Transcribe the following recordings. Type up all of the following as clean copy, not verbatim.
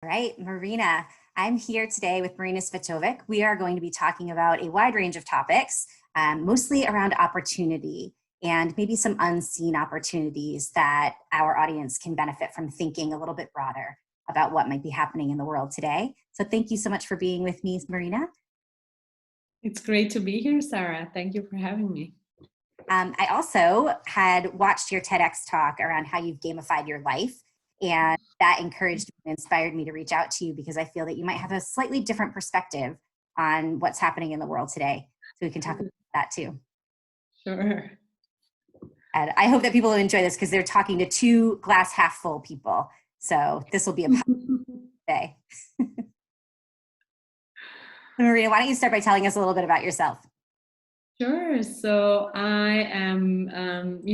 All right, Marina, I'm here today with Marina Cvetkovic. We are going to be talking about a wide range of topics, mostly around opportunity and maybe some unseen opportunities that our audience can benefit from thinking a little bit broader about what might be happening in the world today. So thank you so much for being with me, Marina. It's great to be here, Sarah. Thank you for having me. I also had watched your TEDx talk around how you've gamified your life, and that encouraged and inspired me to reach out to you because I feel that you might have a slightly different perspective on what's happening in the world today. So we can talk about that too. Sure. And I hope that people will enjoy this because they're talking to two glass half full people. So this will be a positive day. Marina, why don't you start by telling us a little bit about yourself? Sure. So I am,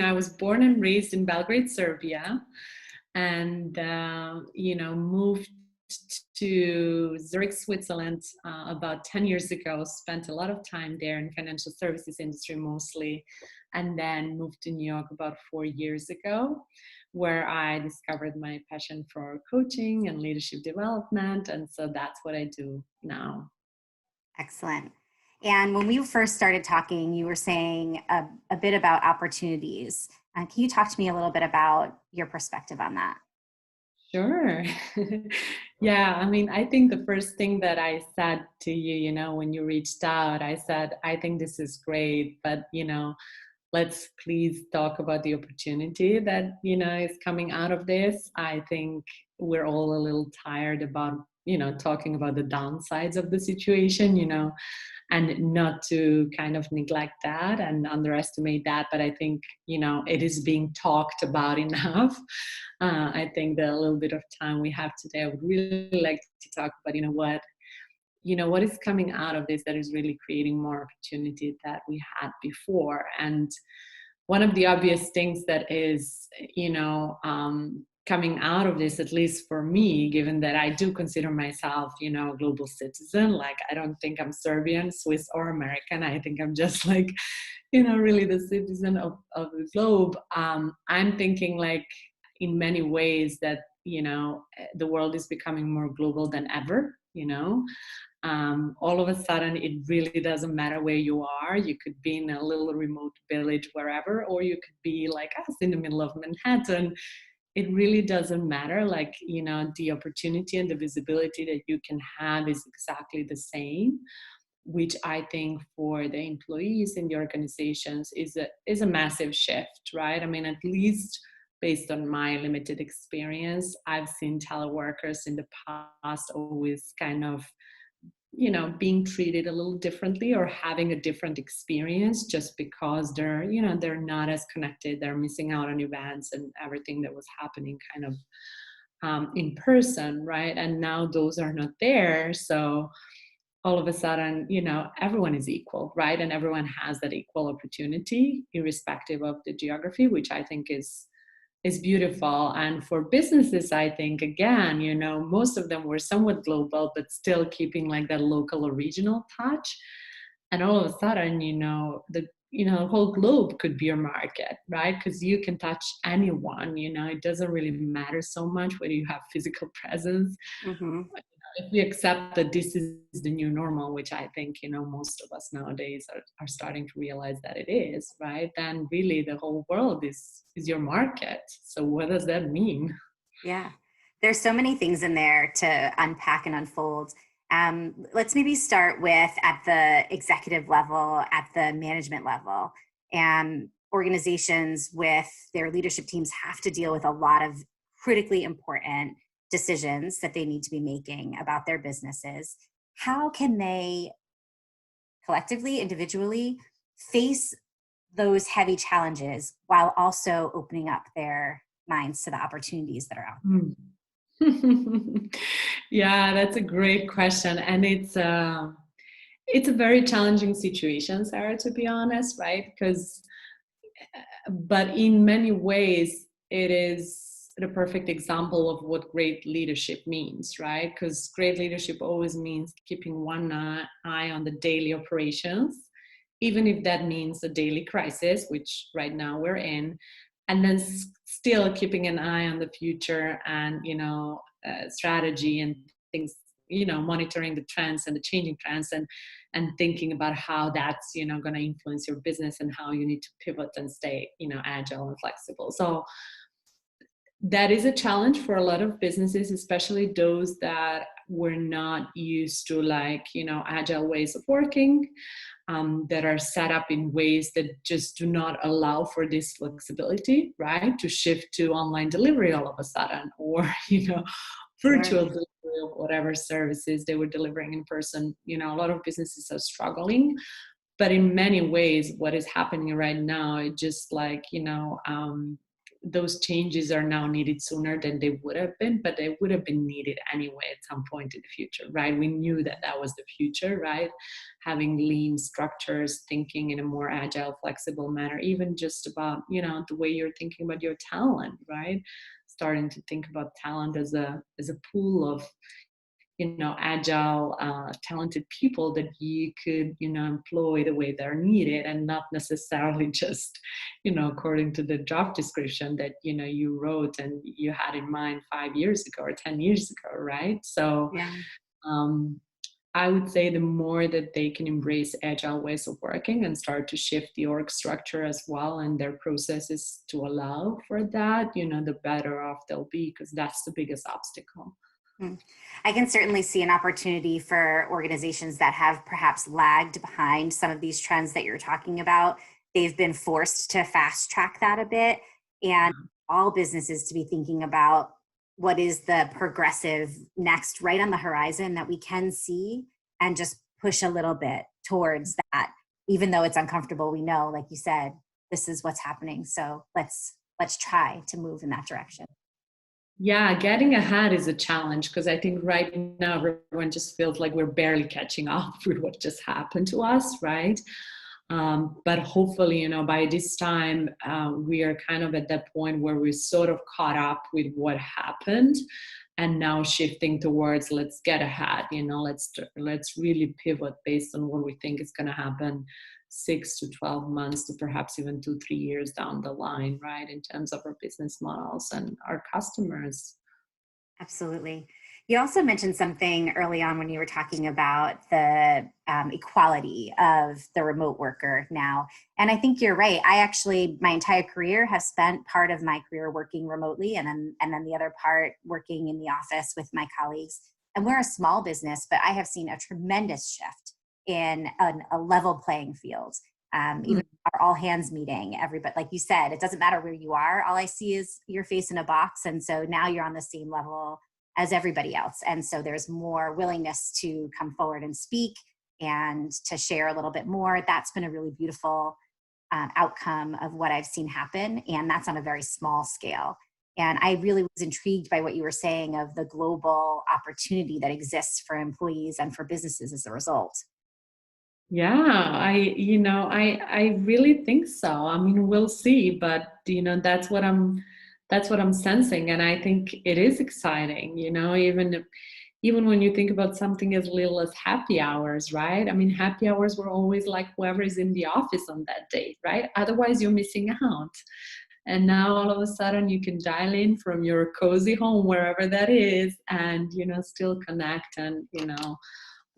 I was born and raised in Belgrade, Serbia, and, moved to Zurich, Switzerland about 10 years ago, spent a lot of time there in financial services industry mostly, and then moved to New York about 4 years ago, where I discovered my passion for coaching and leadership development. And so that's what I do now. Excellent. And when we first started talking, you were saying a bit about opportunities. Can you talk to me a little bit about your perspective on that? Sure. Yeah, I mean, I think the first thing that I said to you, when you reached out, I said, I think this is great, but, let's please talk about the opportunity that, is coming out of this. I think we're all a little tired about, talking about the downsides of the situation, and not to kind of neglect that and underestimate that. But I think, it is being talked about enough. I think that a little bit of time we have today, I would really like to talk about, what is coming out of this that is really creating more opportunity that we had before. And one of the obvious things that is, coming out of this, at least for me, given that I do consider myself, a global citizen, like I don't think I'm Serbian, Swiss, or American. I think I'm just like, really the citizen of the globe. I'm thinking like in many ways that, the world is becoming more global than ever, all of a sudden it really doesn't matter where you are. You could be in a little remote village wherever, or you could be like us in the middle of Manhattan. It really doesn't matter. Like, the opportunity and the visibility that you can have is exactly the same, which I think for the employees in the organizations is a massive shift, right? I mean, at least based on my limited experience, I've seen teleworkers in the past always kind of, being treated a little differently or having a different experience just because they're not as connected. They're missing out on events and everything that was happening kind of in person, right? And now those are not there. So all of a sudden, everyone is equal, right? And everyone has that equal opportunity, irrespective of the geography, which I think is beautiful. And for businesses, I think, again, most of them were somewhat global, but still keeping like that local or regional touch. And all of a sudden, the whole globe could be your market, right? Because you can touch anyone, it doesn't really matter so much whether you have physical presence. Mm-hmm. If we accept that this is the new normal, which I think, most of us nowadays are starting to realize that it is, right? Then really the whole world is your market. So what does that mean? Yeah, there's so many things in there to unpack and unfold. Let's maybe start with at the executive level, at the management level. Organizations with their leadership teams have to deal with a lot of critically important decisions that they need to be making about their businesses. How can they collectively, individually, face those heavy challenges while also opening up their minds to the opportunities that are out there? Yeah, that's a great question. And it's a very challenging situation, Sarah, to be honest, right? But in many ways, it is the perfect example of what great leadership means, right? Because great leadership always means keeping one eye on the daily operations, even if that means a daily crisis, which right now we're in, and then still keeping an eye on the future and, strategy and things, monitoring the trends and the changing trends, and thinking about how that's, going to influence your business and how you need to pivot and stay, agile and flexible. So that is a challenge for a lot of businesses, especially those that were not used to agile ways of working, that are set up in ways that just do not allow for this flexibility, right? To shift to online delivery all of a sudden, or, virtual delivery of whatever services they were delivering in person. A lot of businesses are struggling. But in many ways, what is happening right now, it just those changes are now needed sooner than they would have been, but they would have been needed anyway at some point in the future, right? We knew that that was the future, right? Having lean structures, thinking in a more agile, flexible manner, even just about, the way you're thinking about your talent, right? Starting to think about talent as a pool of, agile, talented people that you could, employ the way they're needed, and not necessarily just, according to the job description that, you wrote and you had in mind 5 years ago or 10 years ago, right? So Yeah. I would say the more that they can embrace agile ways of working and start to shift the org structure as well and their processes to allow for that, the better off they'll be, because that's the biggest obstacle. I can certainly see an opportunity for organizations that have perhaps lagged behind some of these trends that you're talking about. They've been forced to fast track that a bit, and all businesses to be thinking about what is the progressive next right on the horizon that we can see, and just push a little bit towards that. Even though it's uncomfortable, we know, like you said, this is what's happening. So let's try to move in that direction. Yeah, getting ahead is a challenge, because I think right now everyone just feels like we're barely catching up with what just happened to us, right? But hopefully, by this time, we are kind of at that point where we're sort of caught up with what happened, and now shifting towards let's get ahead, let's really pivot based on what we think is going to happen 6 to 12 months to perhaps even 2-3 years down the line, right? In terms of our business models and our customers. Absolutely. You also mentioned something early on when you were talking about the equality of the remote worker now. And I think you're right. I actually, my entire career, have spent part of my career working remotely, and then the other part working in the office with my colleagues. And we're a small business, but I have seen a tremendous shift in a level playing field. Even our all hands meeting, everybody, like you said, it doesn't matter where you are. All I see is your face in a box. And so now you're on the same level as everybody else. And so there's more willingness to come forward and speak and to share a little bit more. That's been a really beautiful outcome of what I've seen happen. And that's on a very small scale. And I really was intrigued by what you were saying of the global opportunity that exists for employees and for businesses as a result. Yeah, I really think so. I mean, we'll see, but that's what I'm sensing, and I think it is exciting. Even when you think about something as little as happy hours, right? I mean, happy hours were always like whoever is in the office on that day, right? Otherwise, you're missing out. And now all of a sudden you can dial in from your cozy home, wherever that is, and still connect and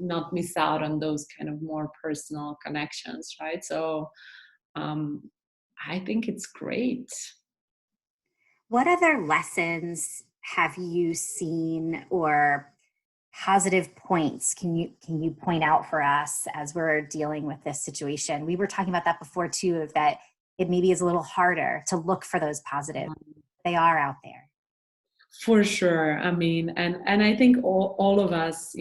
not miss out on those kind of more personal connections, right? So I think it's great. What other lessons have you seen, or positive points can you point out for us as we're dealing with this situation? We were talking about that before too, of that it maybe is a little harder to look for those positives. They are out there. For sure. I mean, and I think all of us,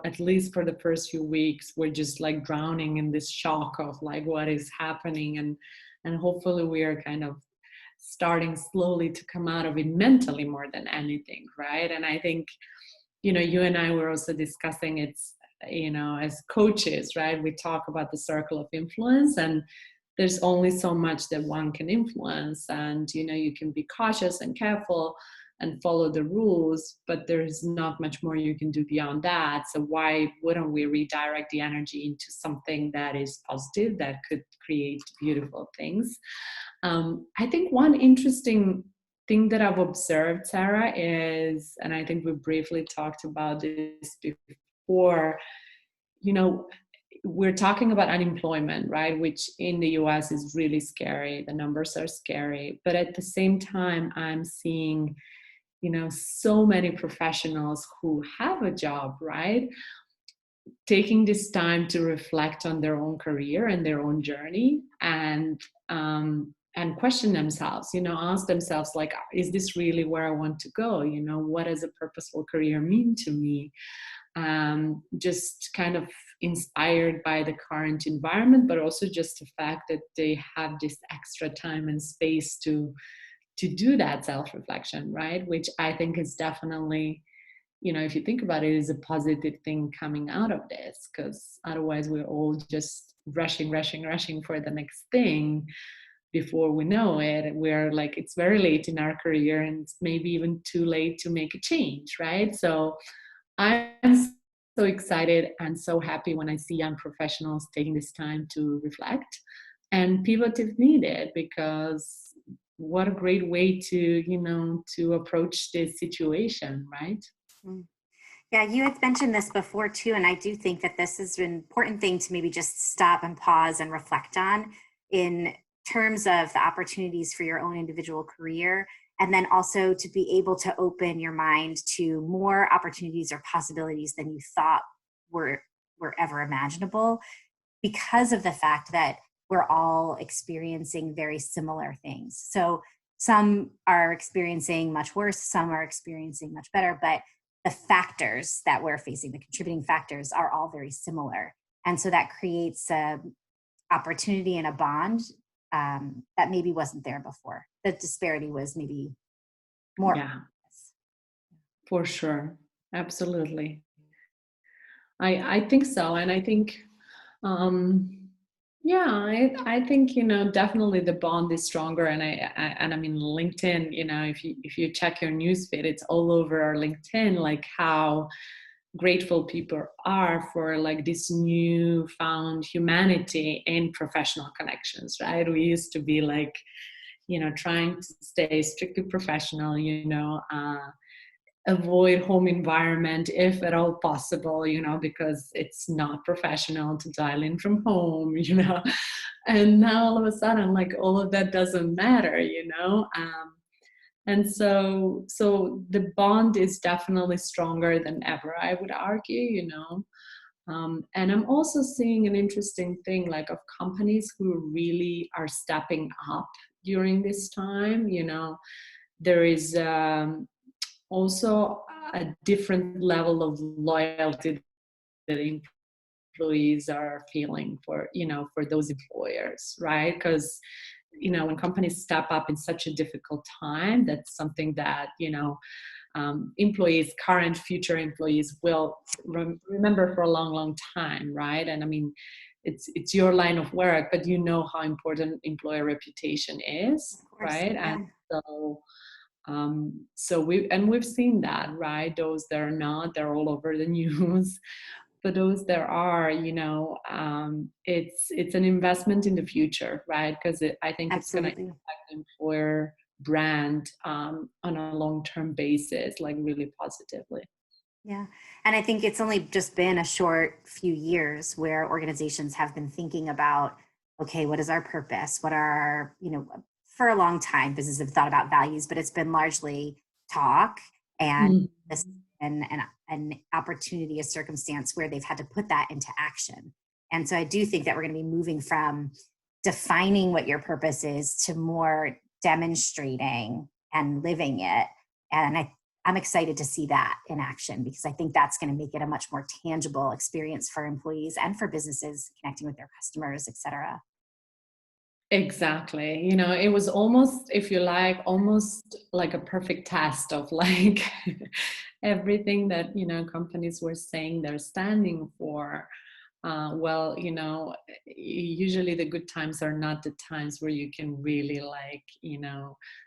at least for the first few weeks, we're just like drowning in this shock of like what is happening, and hopefully we are kind of starting slowly to come out of it mentally more than anything, right? And I think, you and I were also discussing it's, as coaches, right? We talk about the circle of influence, and there's only so much that one can influence, and you can be cautious and careful and follow the rules, but there's not much more you can do beyond that. So why wouldn't we redirect the energy into something that is positive, that could create beautiful things? I think one interesting thing that I've observed, Sarah, is, and I think we briefly talked about this before, you know, we're talking about unemployment, right? Which in the US is really scary. The numbers are scary. But at the same time, I'm seeing, so many professionals who have a job, right? Taking this time to reflect on their own career and their own journey, and question themselves, ask themselves, like, is this really where I want to go? What does a purposeful career mean to me? Just kind of inspired by the current environment, but also just the fact that they have this extra time and space to do that self-reflection, right? Which I think is definitely, if you think about it, is a positive thing coming out of this, because otherwise we're all just rushing for the next thing. Before we know it, we're like, it's very late in our career, and it's maybe even too late to make a change, right? So I'm so excited and so happy when I see young professionals taking this time to reflect and pivot if needed, because what a great way to approach this situation, right? Mm. Yeah, you had mentioned this before too, and I do think that this is an important thing to maybe just stop and pause and reflect on in terms of the opportunities for your own individual career, and then also to be able to open your mind to more opportunities or possibilities than you thought were ever imaginable, because of the fact that we're all experiencing very similar things. So some are experiencing much worse, some are experiencing much better, but the factors that we're facing, the contributing factors, are all very similar. And so that creates a opportunity and a bond that maybe wasn't there before. The disparity was maybe more. Yeah, for sure. Absolutely. I think so. And I think, yeah, I think, definitely the bond is stronger. And I mean, LinkedIn, if you check your newsfeed, it's all over our LinkedIn, like how grateful people are for like this newfound humanity in professional connections, right? We used to be like, trying to stay strictly professional, avoid home environment if at all possible, because it's not professional to dial in from home, and now all of a sudden, like, all of that doesn't matter, and so the bond is definitely stronger than ever, I would argue, and I'm also seeing an interesting thing, like, of companies who really are stepping up during this time. There is also a different level of loyalty that employees are feeling for those employers, right? Because when companies step up in such a difficult time, that's something that employees, current, future employees, will remember for a long time, right? And I mean, it's your line of work, but how important employer reputation is, right? Yeah. And so we've seen that, right? Those that are not, they're all over the news. For those that are, it's an investment in the future, right? Because I think it's going to Absolutely. impact the employer brand on a long-term basis, like, really positively. Yeah. And I think it's only just been a short few years where organizations have been thinking about, okay, what is our purpose? What are our, for a long time, businesses have thought about values, but it's been largely talk and Mhm. this and an opportunity, a circumstance where they've had to put that into action. And so I do think that we're going to be moving from defining what your purpose is to more demonstrating and living it. And I'm excited to see that in action, because I think that's going to make it a much more tangible experience for employees and for businesses connecting with their customers, et cetera. Exactly. It was almost, if you like, almost like a perfect test of, like, everything that, companies were saying they're standing for. Well, usually the good times are not the times where you can really, like,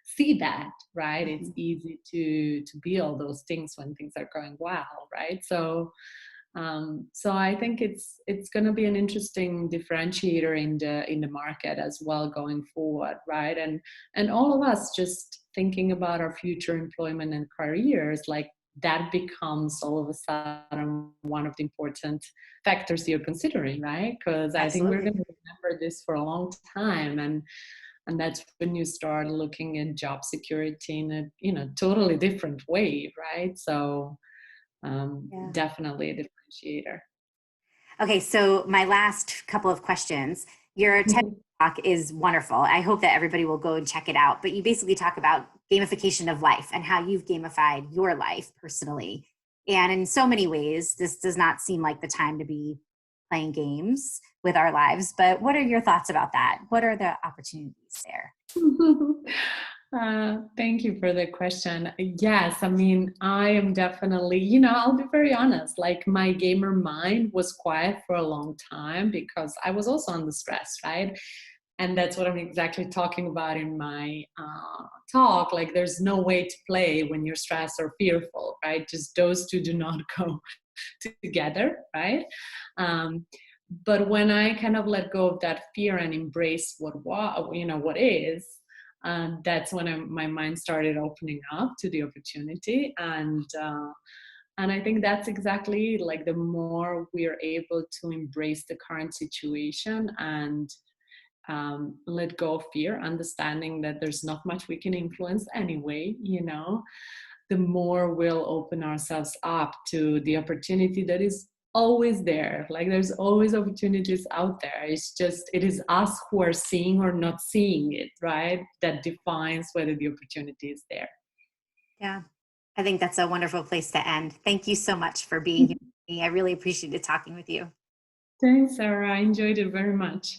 see that, right? It's Mhm. easy to be all those things when things are going well, right? So So I think it's going to be an interesting differentiator in the market as well going forward, right? And all of us just thinking about our future employment and careers, like that becomes all of a sudden one of the important factors you're considering, right? Because I think we're Absolutely. going to remember this for a long time, and that's when you start looking at job security in a totally different way, right? So Yeah. definitely a differentiator. Okay, so my last couple of questions. Your TED Talk is wonderful. I hope that everybody will go and check it out. But you basically talk about gamification of life and how you've gamified your life personally. And in so many ways, this does not seem like the time to be playing games with our lives. But what are your thoughts about that? What are the opportunities there? Thank you for the question. Yes, I mean, I am definitely, I'll be very honest, like my gamer mind was quiet for a long time because I was also under stress, right? And that's what I'm exactly talking about in my talk. Like, there's no way to play when you're stressed or fearful, right? Just those two do not go together, right? Um, but when I kind of let go of that fear and embrace what is, that's when my mind started opening up to the opportunity. And I think that's exactly like the more we're able to embrace the current situation and let go of fear, understanding that there's not much we can influence anyway, the more we'll open ourselves up to the opportunity that is always there. Like, there's always opportunities out there. It is us who are seeing or not seeing it, right? That defines whether the opportunity is there. Yeah, I think that's a wonderful place to end. Thank you so much for being here with me. I really appreciated talking with you. Thanks, Sarah. I enjoyed it very much.